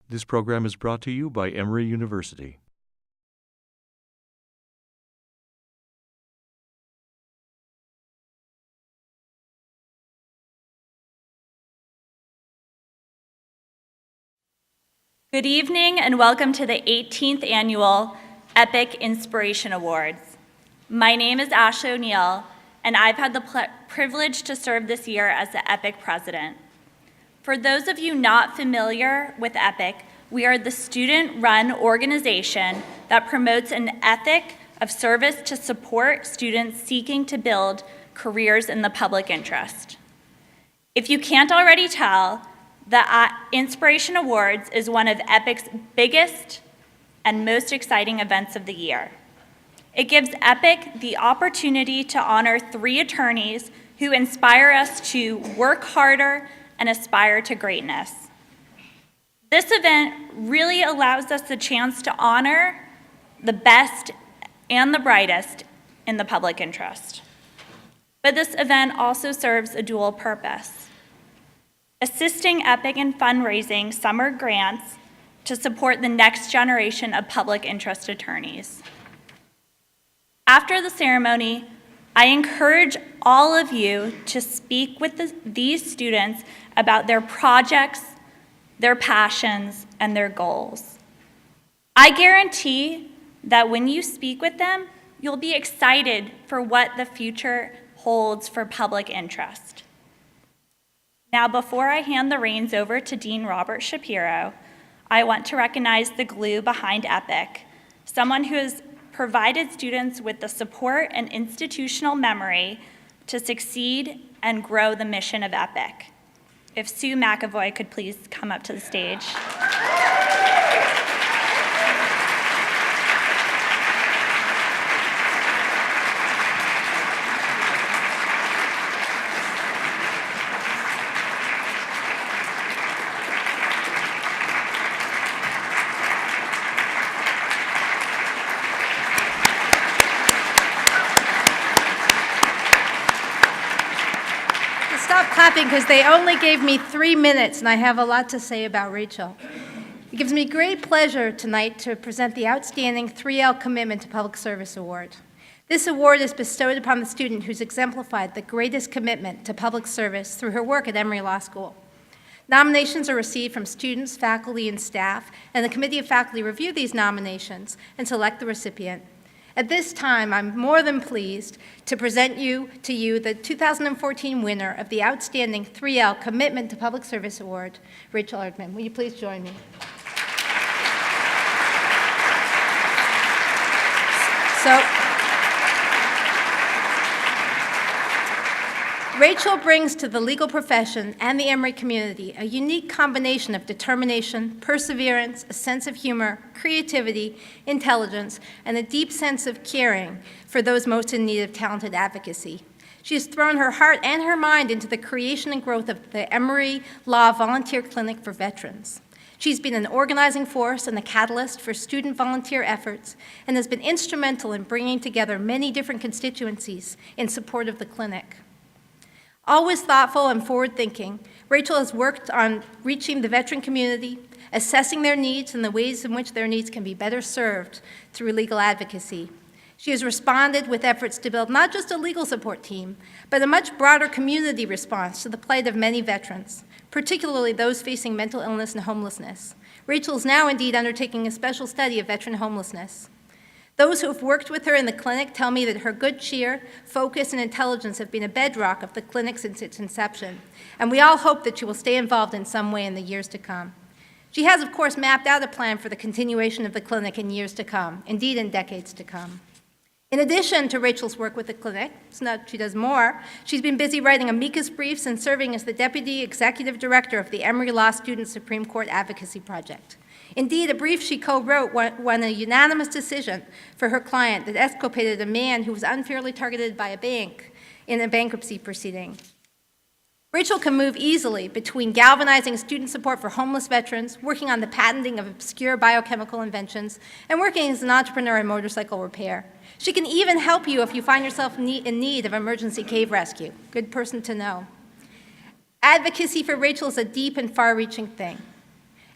This program is brought to you by Emory University. Good evening and welcome to the 18th Annual Epic Inspiration Awards. My name is Ashley O'Neill, and I've had the privilege to serve this year as the Epic president. For those of you not familiar with Epic, we are the student-run organization that promotes an ethic of service to support students seeking to build careers in the public interest. If you can't already tell, the Inspiration Awards is one of Epic's biggest and most exciting events of the year. It gives Epic the opportunity to honor 3 attorneys who inspire us to work harder and aspire to greatness. This event really allows us the chance to honor the best and the brightest in the public interest. But this event also serves a dual purpose: assisting Epic in fundraising summer grants to support the next generation of public interest attorneys. After the ceremony, I encourage all of you to speak with these students about their projects, their passions, and their goals. I guarantee that when you speak with them, you'll be excited for what the future holds for public interest. Now, before I hand the reins over to Dean Robert Shapiro, I want to recognize the glue behind Epic, someone who has provided students with the support and institutional memory to succeed and grow the mission of Epic. If Sue McAvoy could please come up to the stage. Stop clapping because they only gave me 3 minutes and I have a lot to say about Rachel. It gives me great pleasure tonight to present the Outstanding 3L Commitment to Public Service Award. This award is bestowed upon the student who's exemplified the greatest commitment to public service through her work at Emory Law School. Nominations are received from students, faculty, and staff, and the Committee of Faculty review these nominations and select the recipient. At this time, I'm more than pleased to present to you the 2014 winner of the Outstanding 3L Commitment to Public Service Award, Rachel Erdman. Will you please join me? Rachel brings to the legal profession and the Emory community a unique combination of determination, perseverance, a sense of humor, creativity, intelligence, and a deep sense of caring for those most in need of talented advocacy. She has thrown her heart and her mind into the creation and growth of the Emory Law Volunteer Clinic for Veterans. She's been an organizing force and a catalyst for student volunteer efforts and has been instrumental in bringing together many different constituencies in support of the clinic. Always thoughtful and forward-thinking, Rachel has worked on reaching the veteran community, assessing their needs and the ways in which their needs can be better served through legal advocacy. She has responded with efforts to build not just a legal support team, but a much broader community response to the plight of many veterans, particularly those facing mental illness and homelessness. Rachel is now indeed undertaking a special study of veteran homelessness. Those who have worked with her in the clinic tell me that her good cheer, focus, and intelligence have been a bedrock of the clinic since its inception, and we all hope that she will stay involved in some way in the years to come. She has, of course, mapped out a plan for the continuation of the clinic in years to come, indeed in decades to come. In addition to Rachel's work with the clinic, it's not she does more, she's been busy writing amicus briefs and serving as the Deputy Executive Director of the Emory Law Student Supreme Court Advocacy Project. Indeed, a brief she co-wrote won a unanimous decision for her client that exculpated a man who was unfairly targeted by a bank in a bankruptcy proceeding. Rachel can move easily between galvanizing student support for homeless veterans, working on the patenting of obscure biochemical inventions, and working as an entrepreneur in motorcycle repair. She can even help you if you find yourself in need of emergency cave rescue. Good person to know. Advocacy for Rachel is a deep and far-reaching thing.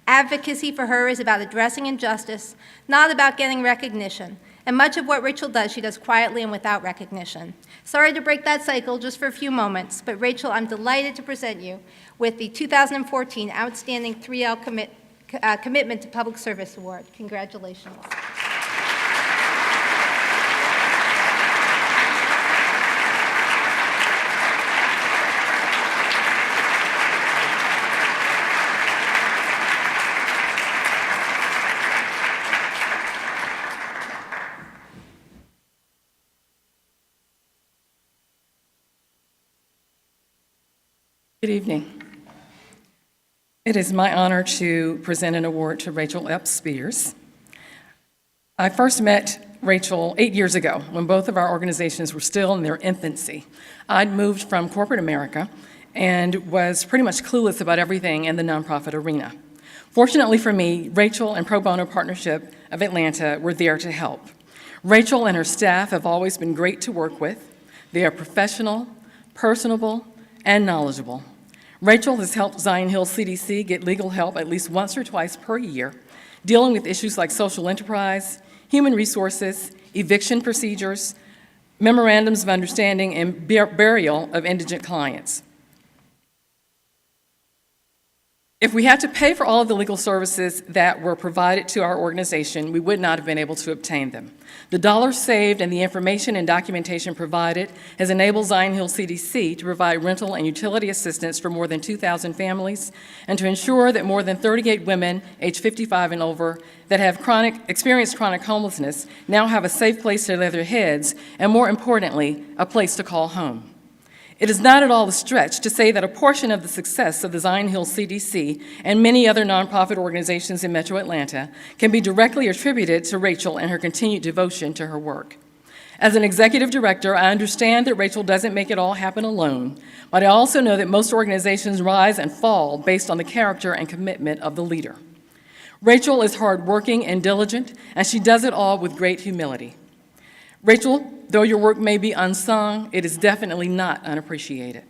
Advocacy for her is about addressing injustice, not about getting recognition. And much of what Rachel does, she does quietly and without recognition. Sorry to break that cycle just for a few moments, but Rachel, I'm delighted to present you with the 2014 Outstanding 3L Commitment to Public Service Award. Congratulations. Good evening. It is my honor to present an award to Rachel Epps Spears. I first met Rachel 8 years ago when both of our organizations were still in their infancy. I'd moved from corporate America and was pretty much clueless about everything in the nonprofit arena. Fortunately for me, Rachel and Pro Bono Partnership of Atlanta were there to help. Rachel and her staff have always been great to work with. They are professional, personable, and knowledgeable. Rachel has helped Zion Hill CDC get legal help at least once or twice per year, dealing with issues like social enterprise, human resources, eviction procedures, memorandums of understanding, and burial of indigent clients. If we had to pay for all of the legal services that were provided to our organization, we would not have been able to obtain them. The dollars saved and the information and documentation provided has enabled Zion Hill CDC to provide rental and utility assistance for more than 2,000 families and to ensure that more than 38 women aged 55 and over that have experienced chronic homelessness now have a safe place to lay their heads and, more importantly, a place to call home. It is not at all a stretch to say that a portion of the success of the Zion Hill CDC and many other nonprofit organizations in Metro Atlanta can be directly attributed to Rachel and her continued devotion to her work. As an executive director, I understand that Rachel doesn't make it all happen alone, but I also know that most organizations rise and fall based on the character and commitment of the leader. Rachel is hardworking and diligent, and she does it all with great humility. Rachel, though your work may be unsung, it is definitely not unappreciated.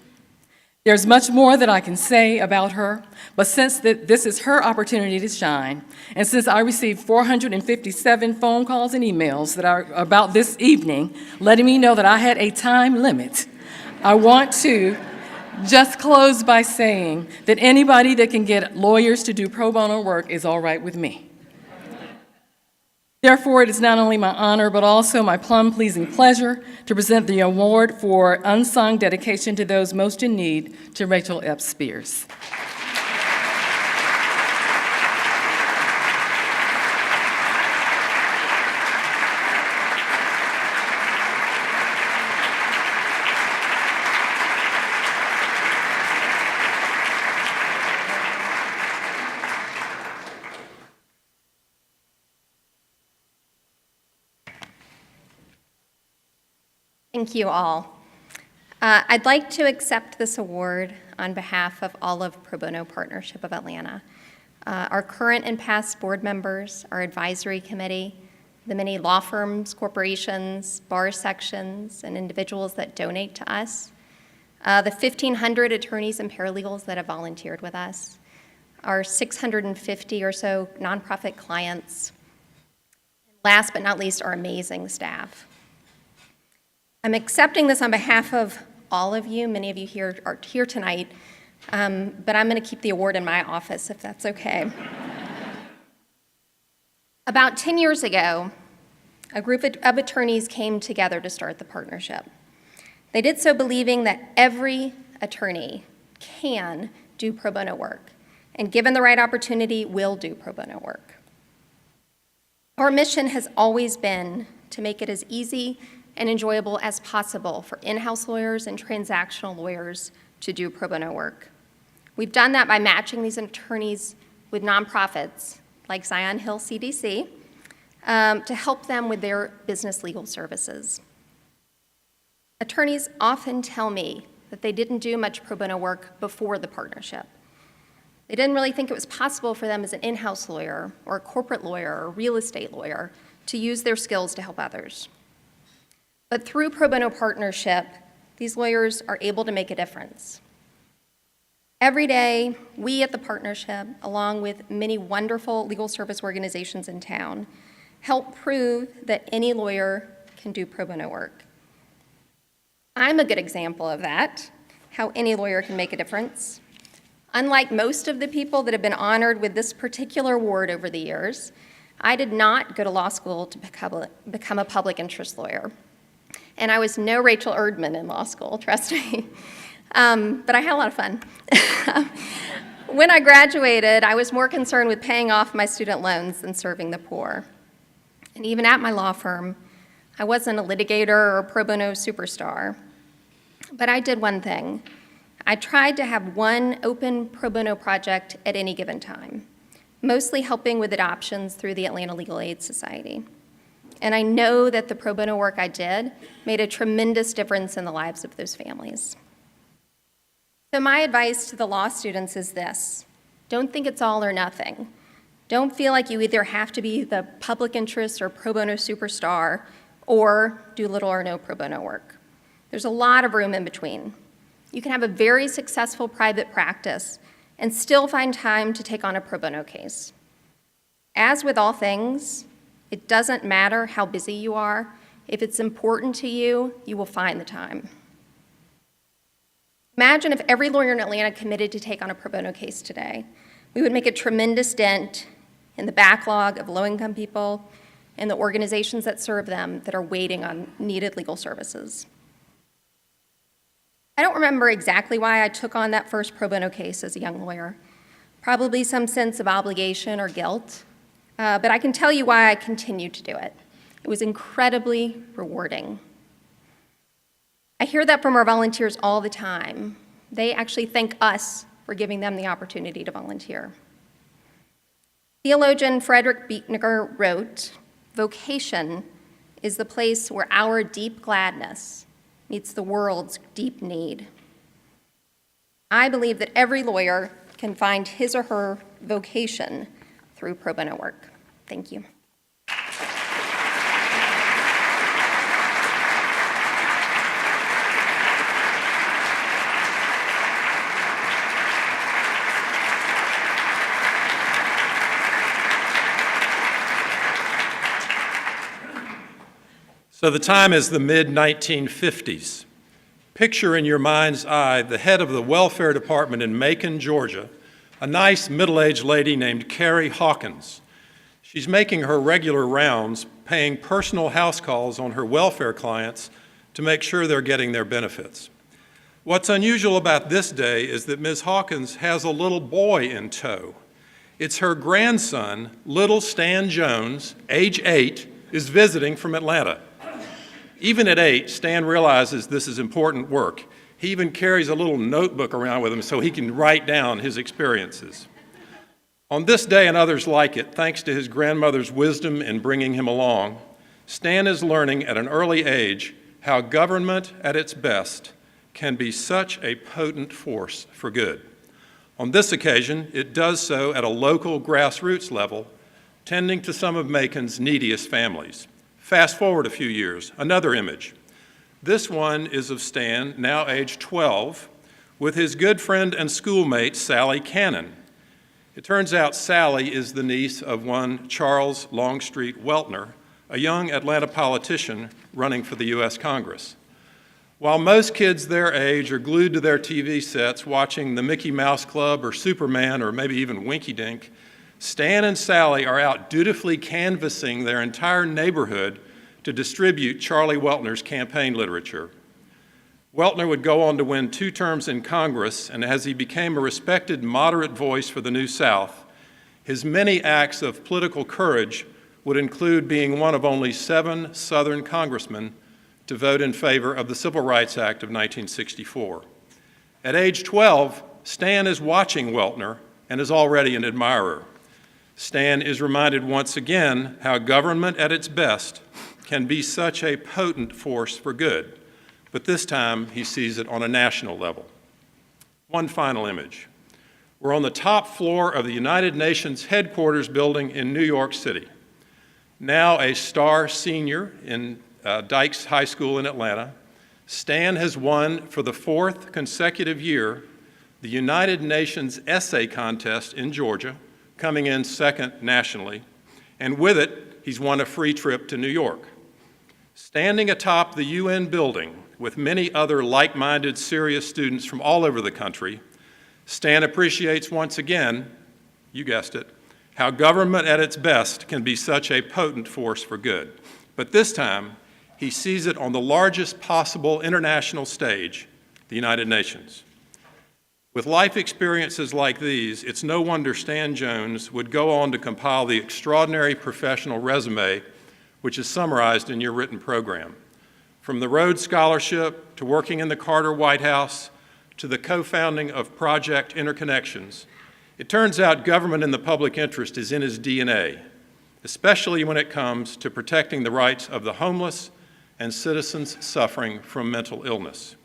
There's much more that I can say about her, but since this is her opportunity to shine, and since I received 457 phone calls and emails that are about this evening, letting me know that I had a time limit, I want to just close by saying that anybody that can get lawyers to do pro bono work is all right with me. Therefore, it is not only my honor, but also my plum-pleasing pleasure to present the award for unsung dedication to those most in need to Rachel Epps Spears. Thank you all. I'd like to accept this award on behalf of all of Pro Bono Partnership of Atlanta, our current and past board members, our advisory committee, the many law firms, corporations, bar sections, and individuals that donate to us, the 1,500 attorneys and paralegals that have volunteered with us, our 650 or so nonprofit clients, and last but not least, our amazing staff. I'm accepting this on behalf of all of you. Many of you here are here tonight, but I'm going to keep the award in my office if that's okay. About 10 years ago, a group of attorneys came together to start the partnership. They did so believing that every attorney can do pro bono work, and given the right opportunity, will do pro bono work. Our mission has always been to make it as easy and enjoyable as possible for in-house lawyers and transactional lawyers to do pro bono work. We've done that by matching these attorneys with nonprofits like Zion Hill CDC to help them with their business legal services. Attorneys often tell me that they didn't do much pro bono work before the partnership. They didn't really think it was possible for them as an in-house lawyer or a corporate lawyer or a real estate lawyer to use their skills to help others. But through Pro Bono Partnership, these lawyers are able to make a difference. Every day, we at the partnership, along with many wonderful legal service organizations in town, help prove that any lawyer can do pro bono work. I'm a good example of that, how any lawyer can make a difference. Unlike most of the people that have been honored with this particular award over the years, I did not go to law school to become a public interest lawyer. And I was no Rachel Erdman in law school, trust me. But I had a lot of fun. When I graduated, I was more concerned with paying off my student loans than serving the poor. And even at my law firm, I wasn't a litigator or a pro bono superstar. But I did one thing. I tried to have one open pro bono project at any given time, mostly helping with adoptions through the Atlanta Legal Aid Society. And I know that the pro bono work I did made a tremendous difference in the lives of those families. So my advice to the law students is this: don't think it's all or nothing. Don't feel like you either have to be the public interest or pro bono superstar or do little or no pro bono work. There's a lot of room in between. You can have a very successful private practice and still find time to take on a pro bono case. As with all things, it doesn't matter how busy you are. If it's important to you, you will find the time. Imagine if every lawyer in Atlanta committed to take on a pro bono case today. We would make a tremendous dent in the backlog of low-income people and the organizations that serve them that are waiting on needed legal services. I don't remember exactly why I took on that first pro bono case as a young lawyer. Probably some sense of obligation or guilt, but I can tell you why I continued to do it. It was incredibly rewarding. I hear that from our volunteers all the time. They actually thank us for giving them the opportunity to volunteer. Theologian Frederick Buechner wrote, "Vocation is the place where our deep gladness meets the world's deep need." I believe that every lawyer can find his or her vocation through pro bono work. Thank you. So the time is the mid-1950s. Picture in your mind's eye the head of the welfare department in Macon, Georgia, a nice middle-aged lady named Carrie Hawkins. She's making her regular rounds, paying personal house calls on her welfare clients to make sure they're getting their benefits. What's unusual about this day is that Ms. Hawkins has a little boy in tow. It's her grandson, little Stan Jones, age 8, is visiting from Atlanta. Even at 8, Stan realizes this is important work. He even carries a little notebook around with him so he can write down his experiences. On this day and others like it, thanks to his grandmother's wisdom in bringing him along, Stan is learning at an early age how government at its best can be such a potent force for good. On this occasion, it does so at a local grassroots level, tending to some of Macon's neediest families. Fast forward a few years, another image. This one is of Stan, now age 12, with his good friend and schoolmate, Sally Cannon. It turns out Sally is the niece of one Charles Longstreet Weltner, a young Atlanta politician running for the U.S. Congress. While most kids their age are glued to their TV sets watching the Mickey Mouse Club or Superman or maybe even Winky Dink, Stan and Sally are out dutifully canvassing their entire neighborhood to distribute Charlie Weltner's campaign literature. Weltner would go on to win 2 terms in Congress, and as he became a respected moderate voice for the New South, his many acts of political courage would include being one of only 7 Southern congressmen to vote in favor of the Civil Rights Act of 1964. At age 12, Stan is watching Weltner and is already an admirer. Stan is reminded once again how government at its best can be such a potent force for good, but this time he sees it on a national level. One final image. We're on the top floor of the United Nations headquarters building in New York City. Now a star senior in Dykes High School in Atlanta, Stan has won for the 4th consecutive year the United Nations Essay Contest in Georgia, coming in second nationally, and with it, he's won a free trip to New York. Standing atop the UN building with many other like-minded, serious students from all over the country, Stan appreciates once again, you guessed it, how government at its best can be such a potent force for good. But this time, he sees it on the largest possible international stage, the United Nations. With life experiences like these, it's no wonder Stan Jones would go on to compile the extraordinary professional resume which is summarized in your written program. From the Rhodes Scholarship to working in the Carter White House to the co-founding of Project Interconnections, it turns out government in the public interest is in his DNA, especially when it comes to protecting the rights of the homeless and citizens suffering from mental illness.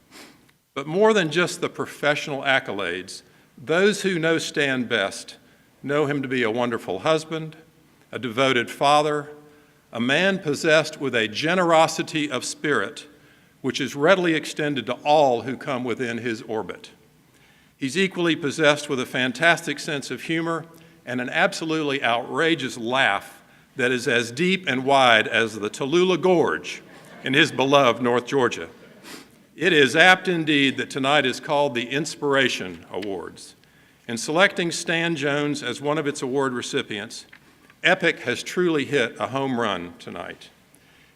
But more than just the professional accolades, those who know Stan best know him to be a wonderful husband, a devoted father, a man possessed with a generosity of spirit which is readily extended to all who come within his orbit. He's equally possessed with a fantastic sense of humor and an absolutely outrageous laugh that is as deep and wide as the Tallulah Gorge in his beloved North Georgia. It is apt indeed that tonight is called the Inspiration Awards. In selecting Stan Jones as one of its award recipients, EPIC has truly hit a home run tonight.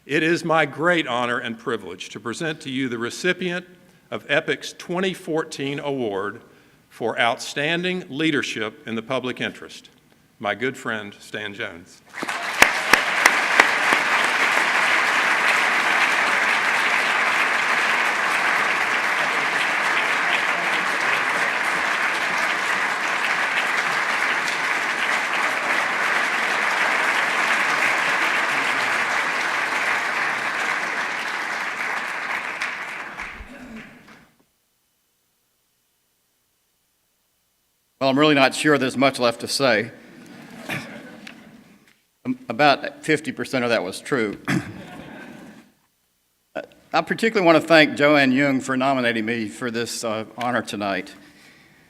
It is my great honor and privilege to present to you the recipient of EPIC's 2014 award for outstanding leadership in the public interest, my good friend Stan Jones. Well, I'm really not sure there's much left to say. About 50% of that was true. I particularly want to thank Joanne Jung for nominating me for this honor tonight.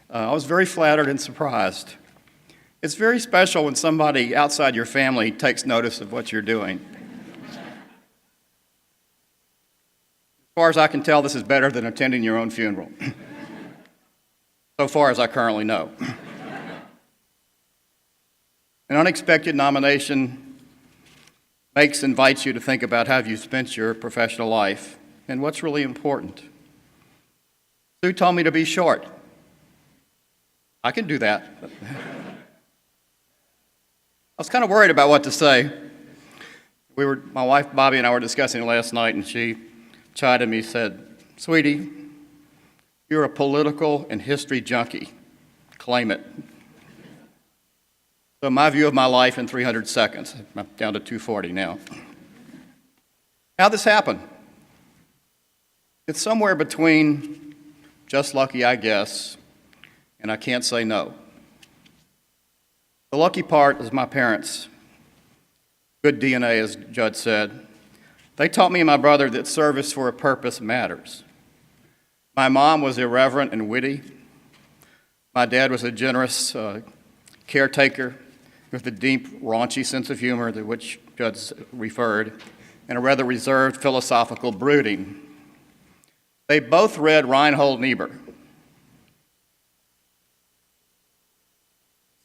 I was very flattered and surprised. It's very special when somebody outside your family takes notice of what you're doing. As far as I can tell, this is better than attending your own funeral. So far as I currently know. An unexpected nomination invites you to think about how you've spent your professional life and what's really important. Sue told me to be short. I can do that. I was kind of worried about what to say. My wife Bobby and I were discussing it last night, and she chided me, said, "Sweetie, you're a political and history junkie. Claim it." So my view of my life in 300 seconds. I'm down to 240 now. How'd this happen? It's somewhere between just lucky, I guess, and I can't say no. The lucky part is my parents. Good DNA, as Judd said. They taught me and my brother that service for a purpose matters. My mom was irreverent and witty. My dad was a generous caretaker with a deep, raunchy sense of humor to which Judd referred, and a rather reserved philosophical brooding. They both read Reinhold Niebuhr.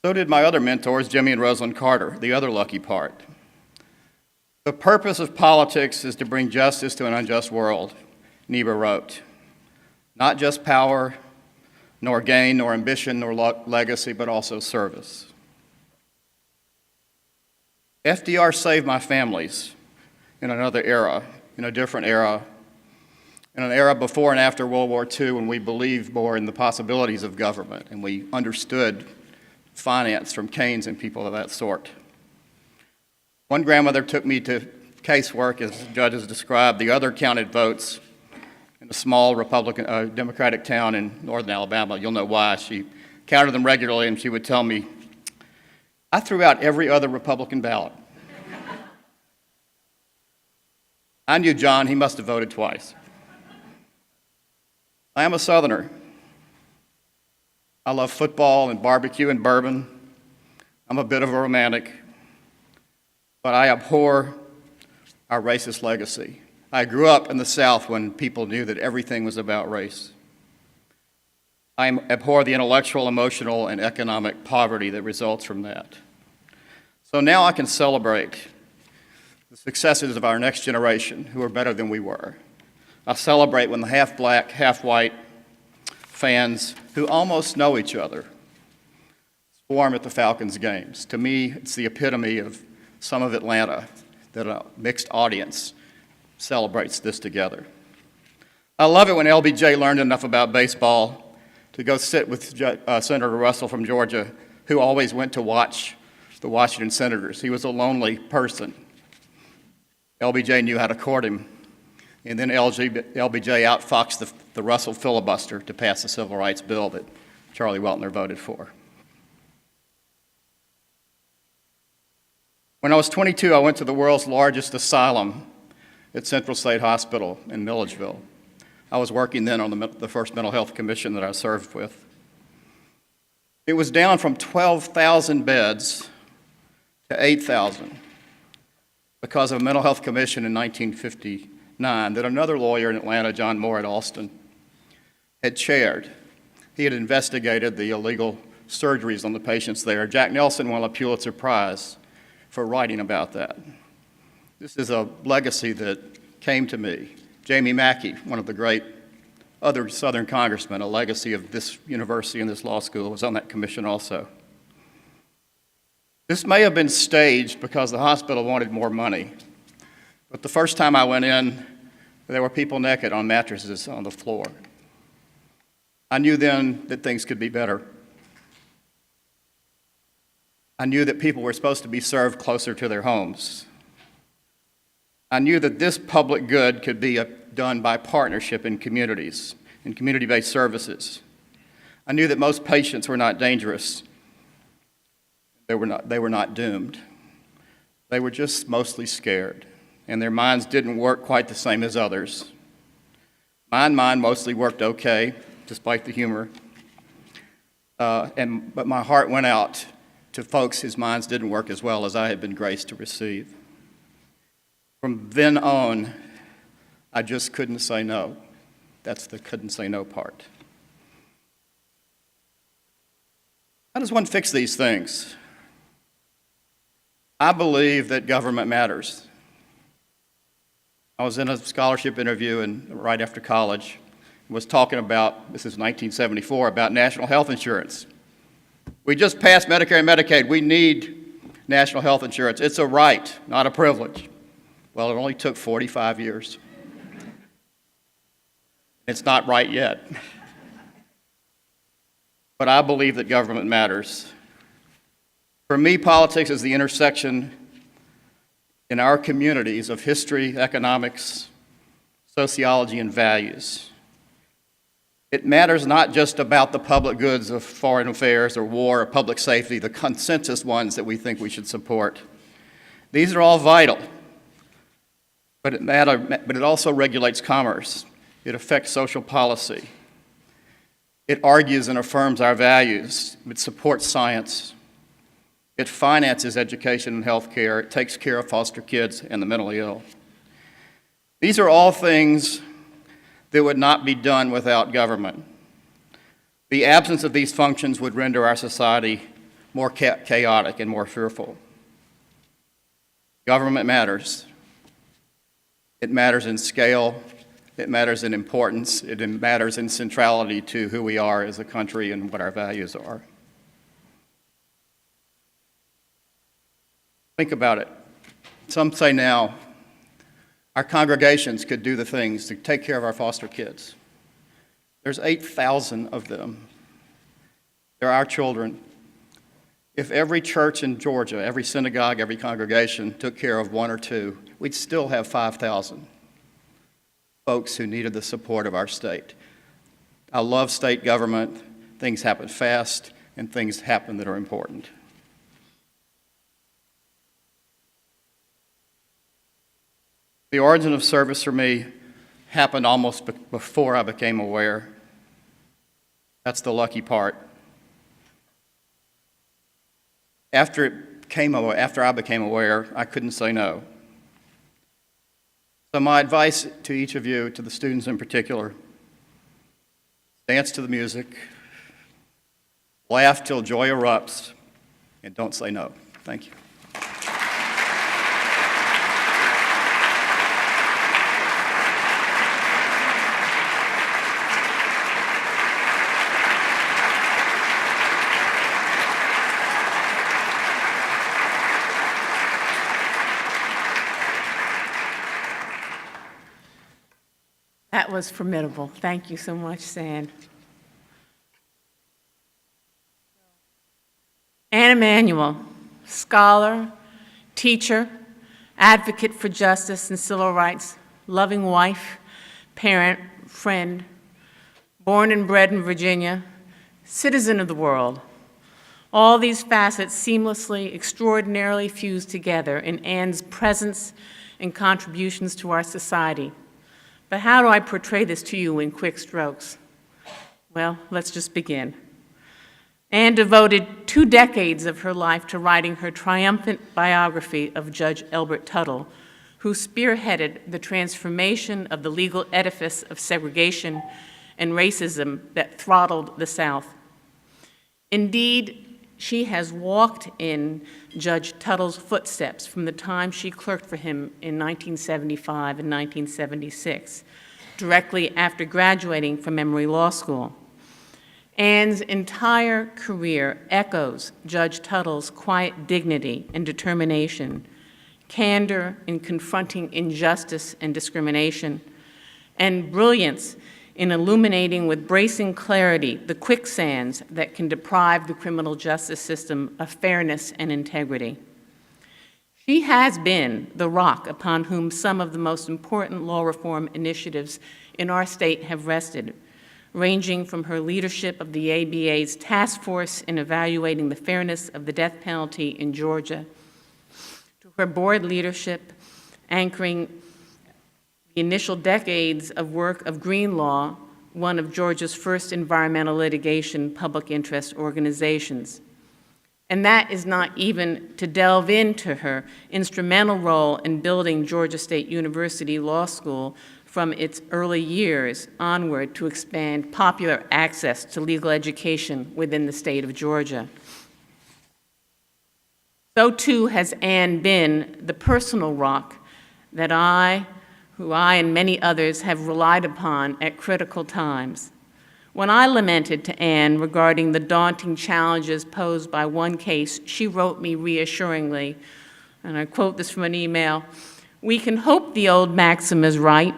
So did my other mentors, Jimmy and Rosalind Carter, the other lucky part. The purpose of politics is to bring justice to an unjust world, Niebuhr wrote. Not just power, nor gain, nor ambition, nor legacy, but also service. FDR saved my families in another era, in a different era, in an era before and after World War II when we believed more in the possibilities of government and we understood finance from Keynes and people of that sort. One grandmother took me to casework, as judges described. The other counted votes in a small Democratic town in northern Alabama. You'll know why. She counted them regularly, and she would tell me, "I threw out every other Republican ballot." I knew John. He must have voted twice. I am a Southerner. I love football and barbecue and bourbon. I'm a bit of a romantic, but I abhor our racist legacy. I grew up in the South when people knew that everything was about race. I abhor the intellectual, emotional, and economic poverty that results from that. So now I can celebrate the successes of our next generation who are better than we were. I celebrate when the half-black, half-white fans who almost know each other swarm at the Falcons games. To me, it's the epitome of some of Atlanta, that a mixed audience celebrates this together. I love it when LBJ learned enough about baseball to go sit with Senator Russell from Georgia, who always went to watch the Washington Senators. He was a lonely person. LBJ knew how to court him, and then LBJ outfoxed the Russell filibuster to pass the civil rights bill that Charlie Weltner voted for. When I was 22, I went to the world's largest asylum at Central State Hospital in Milledgeville. I was working then on the first mental health commission that I served with. It was down from 12,000 beds to 8,000 because of a mental health commission in 1959 that another lawyer in Atlanta, John Moore at Alston, had chaired. He had investigated the illegal surgeries on the patients there. Jack Nelson won a Pulitzer Prize for writing about that. This is a legacy that came to me. Jamie Mackey, one of the great other Southern congressmen, a legacy of this university and this law school, was on that commission also. This may have been staged because the hospital wanted more money, but the first time I went in, there were people naked on mattresses on the floor. I knew then that things could be better. I knew that people were supposed to be served closer to their homes. I knew that this public good could be done by partnership in communities, in community-based services. I knew that most patients were not dangerous. They were not doomed. They were just mostly scared, and their minds didn't work quite the same as others. Mine mostly worked okay, despite the humor. But my heart went out to folks whose minds didn't work as well as I had been graced to receive. From then on, I just couldn't say no. That's the couldn't say no part. How does one fix these things? I believe that government matters. I was in a scholarship interview right after college, was talking about, this is 1974, about national health insurance. We just passed Medicare and Medicaid. We need national health insurance. It's a right, not a privilege. Well, it only took 45 years. It's not right yet. But I believe that government matters. For me, politics is the intersection in our communities of history, economics, sociology, and values. It matters not just about the public goods of foreign affairs or war or public safety, the consensus ones that we think we should support. These are all vital, but it also regulates commerce. It affects social policy. It argues and affirms our values. It supports science. It finances education and health care. It takes care of foster kids and the mentally ill. These are all things that would not be done without government. The absence of these functions would render our society more chaotic and more fearful. Government matters. It matters in scale. It matters in importance. It matters in centrality to who we are as a country and what our values are. Think about it. Some say now, our congregations could do the things to take care of our foster kids. There's 8,000 of them. They're our children. If every church in Georgia, every synagogue, every congregation took care of one or two, we'd still have 5,000 folks who needed the support of our state. I love state government. Things happen fast, and things happen that are important. The origin of service for me happened almost before I became aware. That's the lucky part. after I became aware, I couldn't say no. So my advice to each of you, to the students in particular, dance to the music, laugh till joy erupts, and don't say no. Thank you. That was formidable. Thank you so much, San. Anne Emanuel, scholar, teacher, advocate for justice and civil rights, loving wife, parent, friend, born and bred in Virginia, citizen of the world. All these facets seamlessly, extraordinarily fused together in Anne's presence and contributions to our society. But how do I portray this to you in quick strokes? Well, let's just begin. Anne devoted 2 decades of her life to writing her triumphant biography of Judge Elbert Tuttle, who spearheaded the transformation of the legal edifice of segregation and racism that throttled the South. Indeed, she has walked in Judge Tuttle's footsteps from the time she clerked for him in 1975 and 1976, directly after graduating from Emory Law School. Anne's entire career echoes Judge Tuttle's quiet dignity and determination, candor in confronting injustice and discrimination, and brilliance in illuminating with bracing clarity the quicksands that can deprive the criminal justice system of fairness and integrity. She has been the rock upon whom some of the most important law reform initiatives in our state have rested, ranging from her leadership of the ABA's task force in evaluating the fairness of the death penalty in Georgia, to her board leadership anchoring the initial decades of work of Green Law, one of Georgia's first environmental litigation public interest organizations. And that is not even to delve into her instrumental role in building Georgia State University Law School from its early years onward to expand popular access to legal education within the state of Georgia. So too has Anne been the personal rock that I and many others have relied upon at critical times. When I lamented to Anne regarding the daunting challenges posed by one case, she wrote me reassuringly, and I quote this from an email, "We can hope the old maxim is right.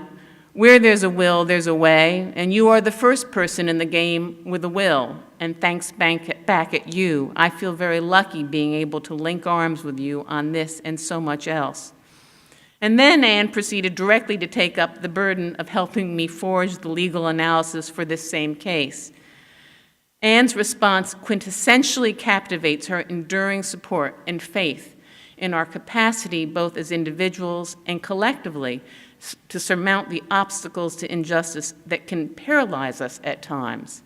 Where there's a will, there's a way, and you are the first person in the game with a will. And thanks back at you, I feel very lucky being able to link arms with you on this and so much else." And then Anne proceeded directly to take up the burden of helping me forge the legal analysis for this same case. Anne's response quintessentially captivates her enduring support and faith in our capacity, both as individuals and collectively, to surmount the obstacles to injustice that can paralyze us at times.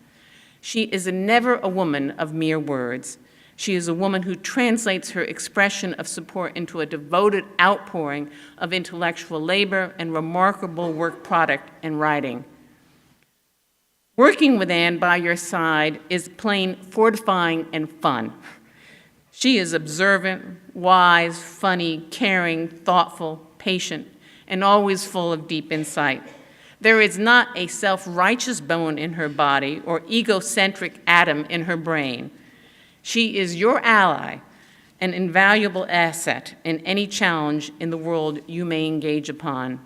She is never a woman of mere words. She is a woman who translates her expression of support into a devoted outpouring of intellectual labor and remarkable work product and writing. Working with Anne by your side is plain fortifying and fun. She is observant, wise, funny, caring, thoughtful, patient, and always full of deep insight. There is not a self-righteous bone in her body or egocentric atom in her brain. She is your ally, an invaluable asset in any challenge in the world you may engage upon.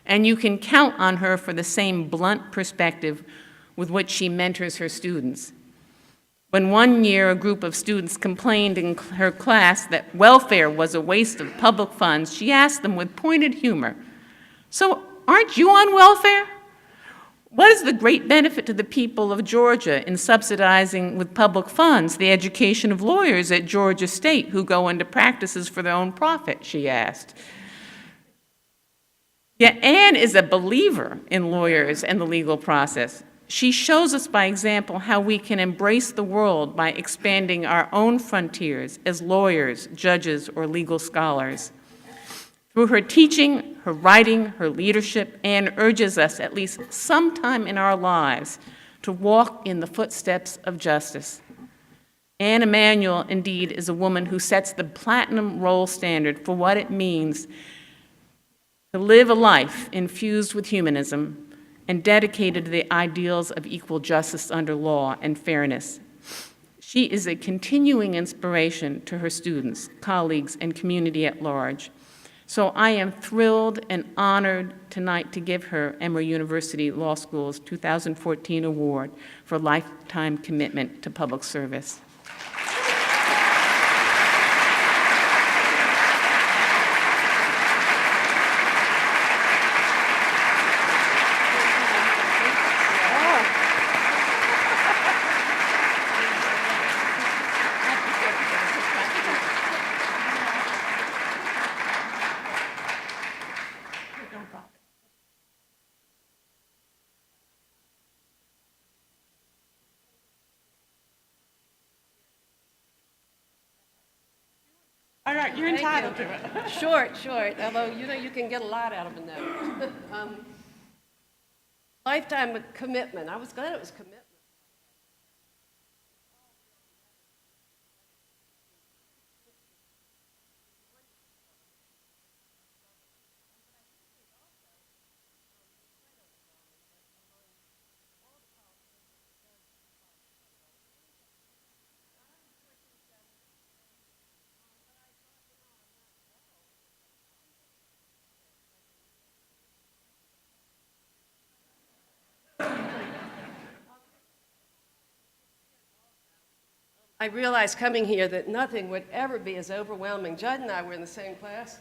And you can count on her for the same blunt perspective with which she mentors her students. When one year a group of students complained in her class that welfare was a waste of public funds, she asked them with pointed humor, "So aren't you on welfare? What is the great benefit to the people of Georgia in subsidizing with public funds the education of lawyers at Georgia State who go into practices for their own profit?" she asked. Yet Anne is a believer in lawyers and the legal process. She shows us by example how we can embrace the world by expanding our own frontiers as lawyers, judges, or legal scholars. Through her teaching, her writing, her leadership, Anne urges us at least sometime in our lives to walk in the footsteps of justice. Anne Emanuel, indeed, is a woman who sets the platinum role standard for what it means to live a life infused with humanism and dedicated to the ideals of equal justice under law and fairness. She is a continuing inspiration to her students, colleagues, and community at large. So I am thrilled and honored tonight to give her Emory University Law School's 2014 award for lifetime commitment to public service. All right, you're entitled to it. Short, although, you can get a lot out of a note. Lifetime commitment. I was glad it was commitment. I realized coming here that nothing would ever be as overwhelming. Judd and I were in the same class.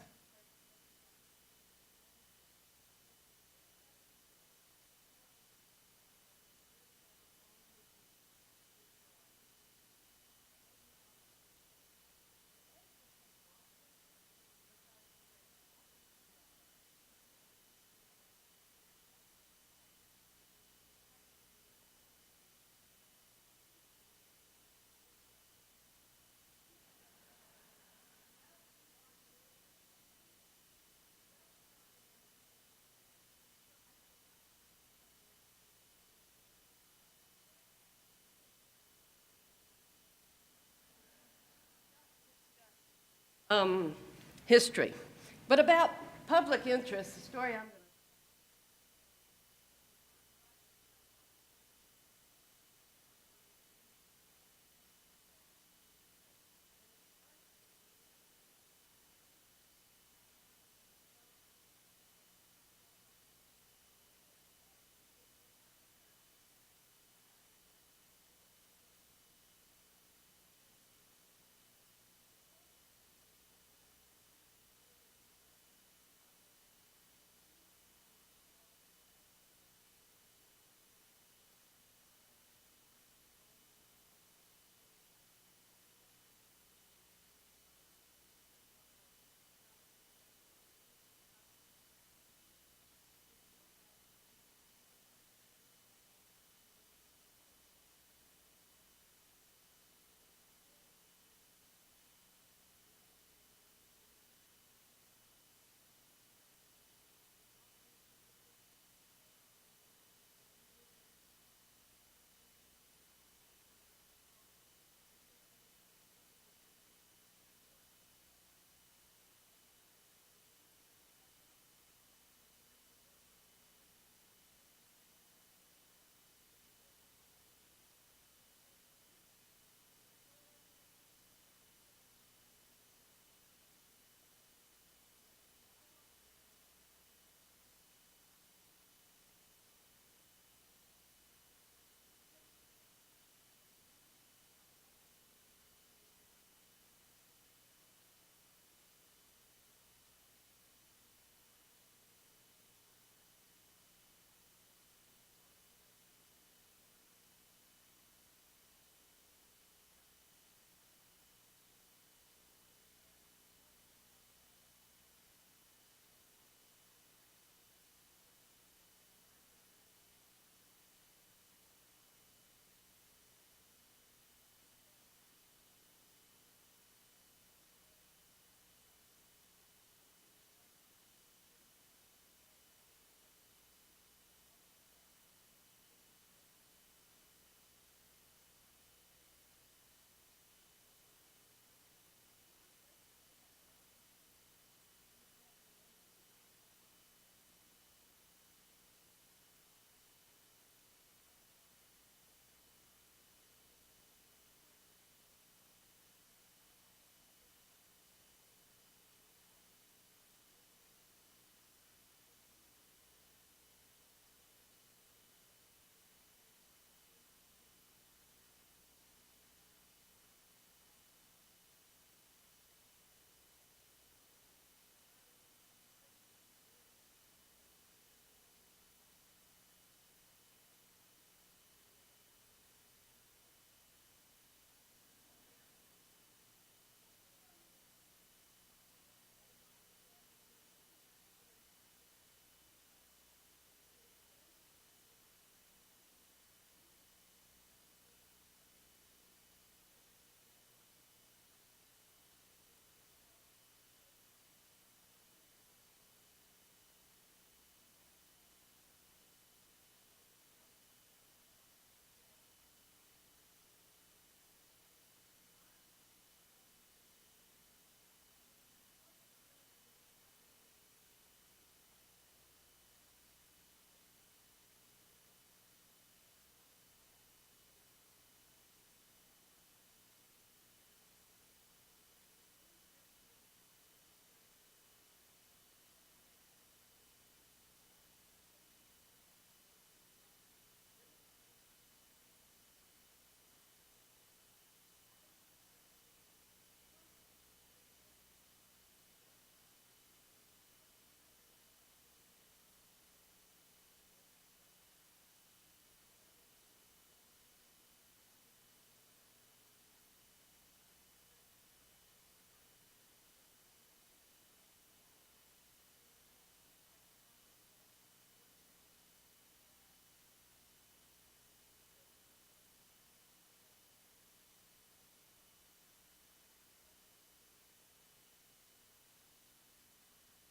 History. But about public interest, the story I'm going to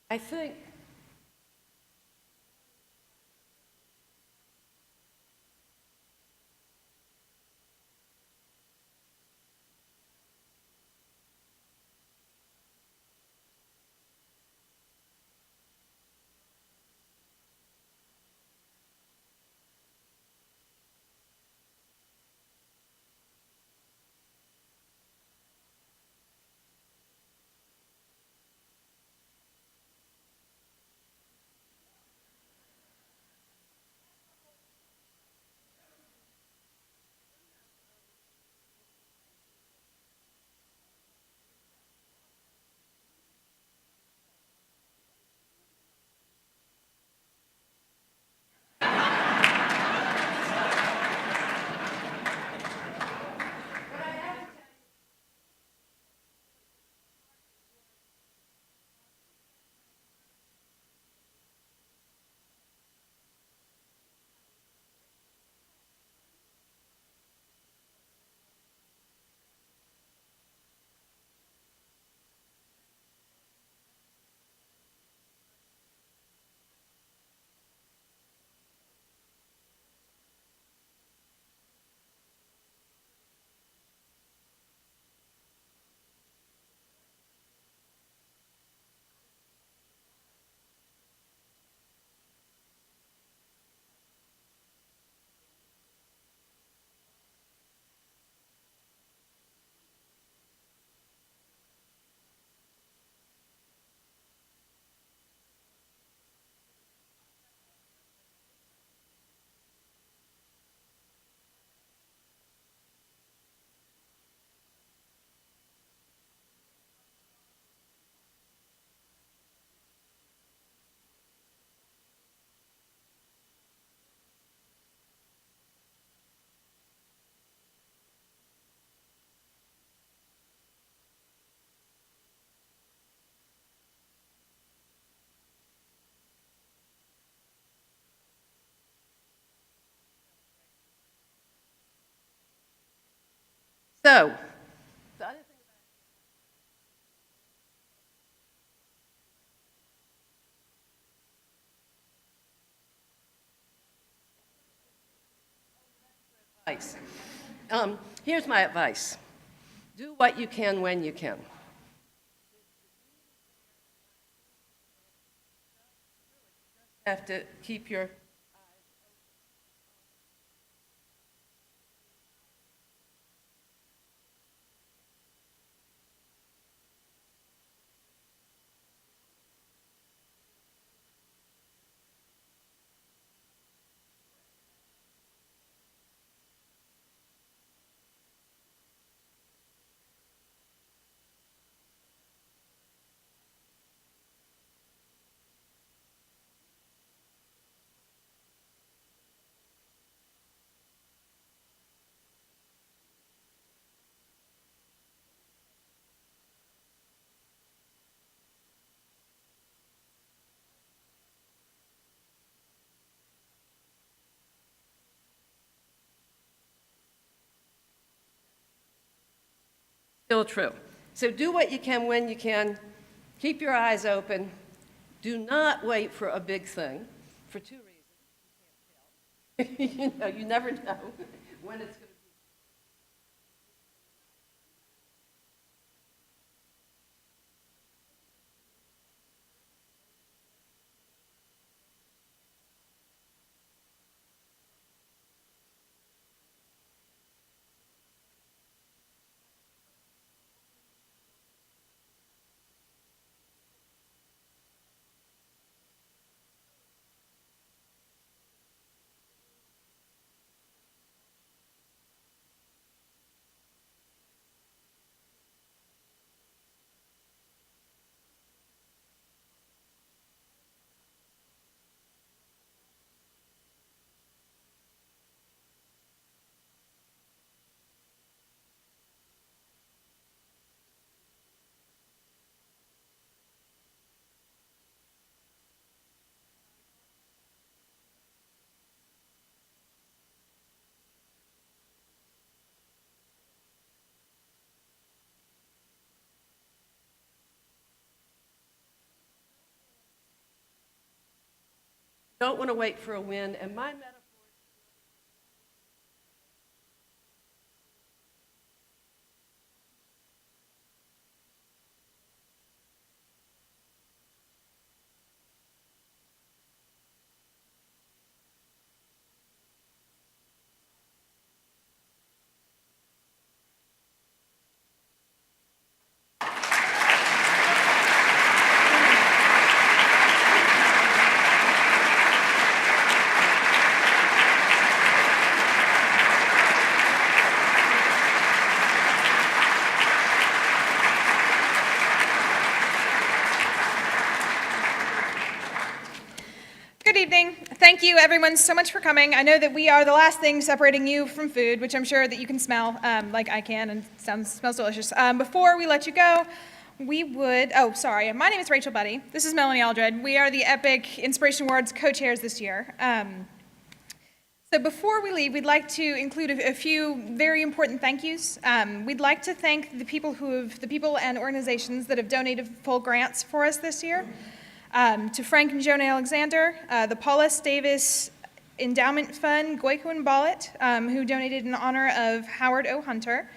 I think so. The other thing advice. Here's my advice. Do what you can when you can. Have to keep your still true. So do what you can when you can. Keep your eyes open. Do not wait for a big thing for two reasons. You never know when it's going to be. Don't want to wait for a win, and my metaphor. Good evening. Thank you, everyone, so much for coming. I know that we are the last thing separating you from food, which I'm sure that you can smell, like I can, and smells delicious. Before we let you go, sorry, my name is Rachel Buddy. This is Melanie Aldred. We are the Epic Inspiration Awards co-chairs this year. So before we leave, we'd like to include a few very important thank yous. We'd like to thank the people and organizations that have donated full grants for us this year. To Frank and Joan Alexander, the Paul S. Davis Endowment Fund, Goico and Bollet, who donated in honor of Howard O. Hunter,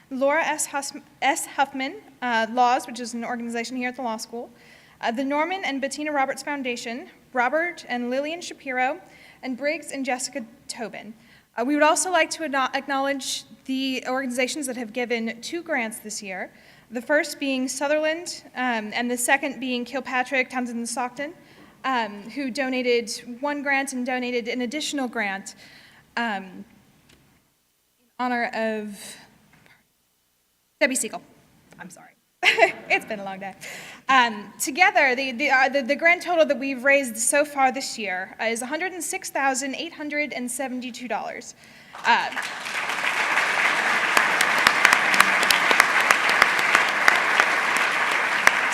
Laura S. Huffman, Laws, which is an organization here at the law school, the Norman and Bettina Roberts Foundation, Robert and Lillian Shapiro, and Briggs and Jessica Tobin. We would also like to acknowledge the organizations that have given 2 grants this year. The first being Sutherland, and the second being Kilpatrick, Townsend, and Stockton, who donated 1 grant and donated an additional grant in honor of Debbie Siegel. I'm sorry. It's been a long day. Together, the grand total that we've raised so far this year is $106,872.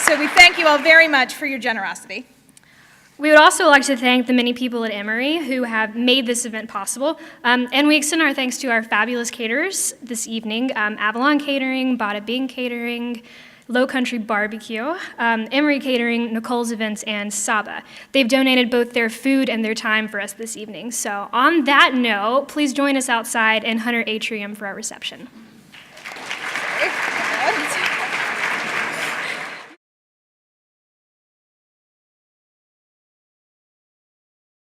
So we thank you all very much for your generosity. We would also like to thank the many people at Emory who have made this event possible, and we extend our thanks to our fabulous caterers this evening, Avalon Catering, Bada Bing Catering, Low Country Barbecue, Emory Catering, Nicole's Events, and Saba. They've donated both their food and their time for us this evening. So on that note, please join us outside in Hunter Atrium for our reception.